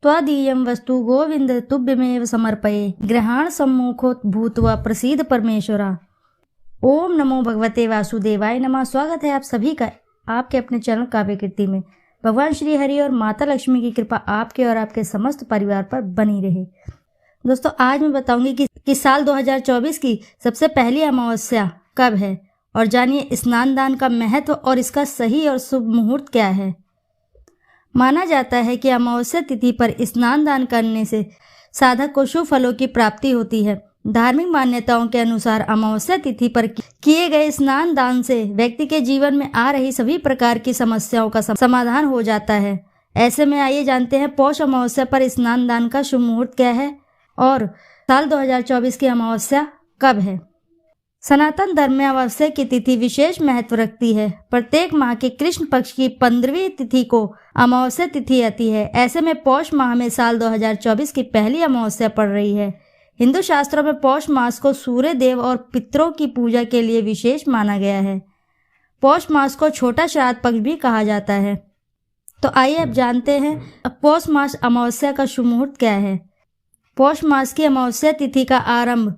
त्वदीयं वस्तु गोविंद तुभ्यमेव समर्पये ग्रहण सम्मुखो भूत्वा प्रसीद परमेश्वरा। ओम नमो भगवते वासुदेवाय नमः। स्वागत है आप सभी का आपके अपने चैनल काव्य कीर्ति में। भगवान श्री हरि और माता लक्ष्मी की कृपा आपके और आपके समस्त परिवार पर बनी रहे। दोस्तों, आज मैं बताऊंगी कि साल 2024 की सबसे पहली अमावस्या कब है और जानिए स्नान दान का महत्व और इसका सही और शुभ मुहूर्त क्या है। माना जाता है कि अमावस्या तिथि पर स्नान दान करने से साधक को शुभ फलों की प्राप्ति होती है। धार्मिक मान्यताओं के अनुसार अमावस्या तिथि पर किए गए स्नान दान से व्यक्ति के जीवन में आ रही सभी प्रकार की समस्याओं का समाधान हो जाता है। ऐसे में आइए जानते हैं पौष अमावस्या पर स्नान दान का शुभ मुहूर्त क्या है और साल 2024 की अमावस्या कब है। सनातन धर्म में अमावस्या की तिथि विशेष महत्व रखती है। प्रत्येक माह के कृष्ण पक्ष की 15वीं तिथि को अमावस्या तिथि आती है। ऐसे में पौष माह में साल 2024 की पहली अमावस्या पड़ रही है। हिंदू शास्त्रों में पौष मास को सूर्य देव और पितरों की पूजा के लिए विशेष माना गया है। पौष मास को छोटा श्राद्ध पक्ष भी कहा जाता है। तो आइए अब जानते हैं पौष मास अमावस्या का शुभ मुहूर्त क्या है। पौष मास की अमावस्या तिथि का आरंभ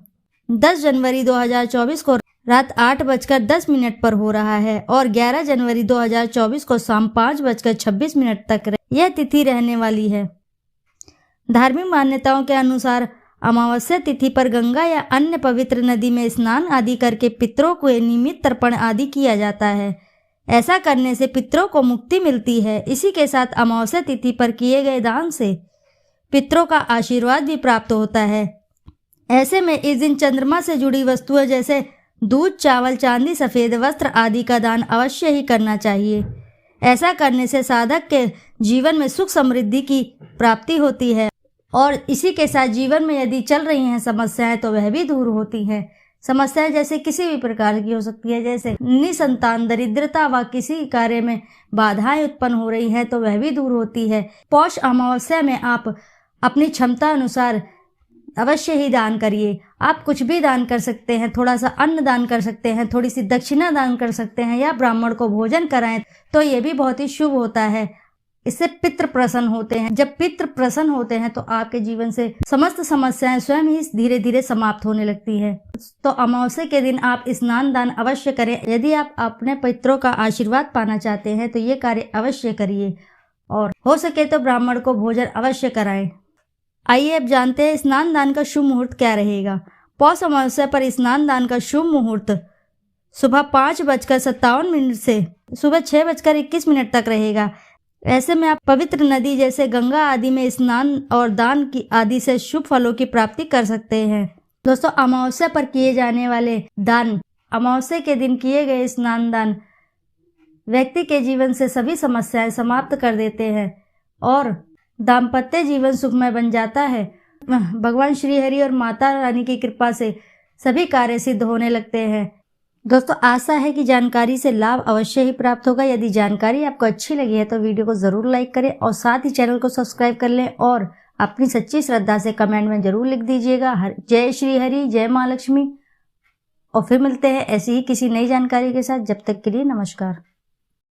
10 जनवरी 2024 को रात 8:10 पर हो रहा है और 11 जनवरी 2024 को शाम 5:26 तक यह तिथि रहने वाली है। धार्मिक मान्यताओं के अनुसार अमावस्या तिथि पर गंगा या अन्य पवित्र नदी में स्नान आदि करके पितरों को नियमित तर्पण आदि किया जाता है। ऐसा करने से पितरों को मुक्ति मिलती है। इसी के साथ अमावस्या तिथि पर किए गए दान से पितरों का आशीर्वाद भी प्राप्त होता है। ऐसे में इस दिन चंद्रमा से जुड़ी वस्तुएं जैसे दूध, चावल, चांदी, सफेद वस्त्र आदि का दान अवश्य ही करना चाहिए। ऐसा करने से साधक के जीवन में सुख समृद्धि की प्राप्ति होती है और इसी के साथ जीवन में यदि चल रही हैं समस्याएं तो वह भी दूर होती हैं। समस्याएं जैसे किसी भी प्रकार की हो सकती है, जैसे निसंतान, दरिद्रता व किसी कार्य में बाधाएं उत्पन्न हो रही हैं तो वह भी दूर होती है। पौष अमावस्या में आप अपनी क्षमता अनुसार अवश्य ही दान करिए। आप कुछ भी दान कर सकते हैं, थोड़ा सा अन्न दान कर सकते हैं, थोड़ी सी दक्षिणा दान कर सकते हैं या ब्राह्मण को भोजन कराएं तो ये भी बहुत ही शुभ होता है। इससे पितृ प्रसन्न होते हैं। जब पितृ प्रसन्न होते हैं तो आपके जीवन से समस्त समस्याएं स्वयं ही धीरे धीरे समाप्त होने लगती हैं। तो अमावस्या के दिन आप स्नान दान अवश्य करें। यदि आप अपने पितरों का आशीर्वाद पाना चाहते हैं तो ये कार्य अवश्य करिए और हो सके तो ब्राह्मण को भोजन अवश्य कराएं। आइए अब जानते हैं स्नान दान का शुभ मुहूर्त क्या रहेगा। पौष अमावस्या पर स्नान दान का शुभ मुहूर्त सुबह 5:57 से सुबह 6:21 तक रहेगा। ऐसे में आप पवित्र नदी जैसे गंगा आदि में स्नान और दान की आदि से शुभ फलों की प्राप्ति कर सकते हैं। दोस्तों, अमावस्या पर किए जाने वाले दान, अमावस्या के दिन किए गए स्नान दान व्यक्ति के जीवन से सभी समस्याएं समाप्त कर देते हैं और दाम्पत्य जीवन सुखमय बन जाता है। भगवान श्री हरि और माता रानी की कृपा से सभी कार्य सिद्ध होने लगते हैं। दोस्तों, आशा है कि जानकारी से लाभ अवश्य ही प्राप्त होगा। यदि जानकारी आपको अच्छी लगी है तो वीडियो को जरूर लाइक करें और साथ ही चैनल को सब्सक्राइब कर लें और अपनी सच्ची श्रद्धा से कमेंट में जरूर लिख दीजिएगा जय श्री हरि, जय माँ लक्ष्मी। और फिर मिलते हैं ऐसी ही किसी नई जानकारी के साथ। जब तक के लिए नमस्कार।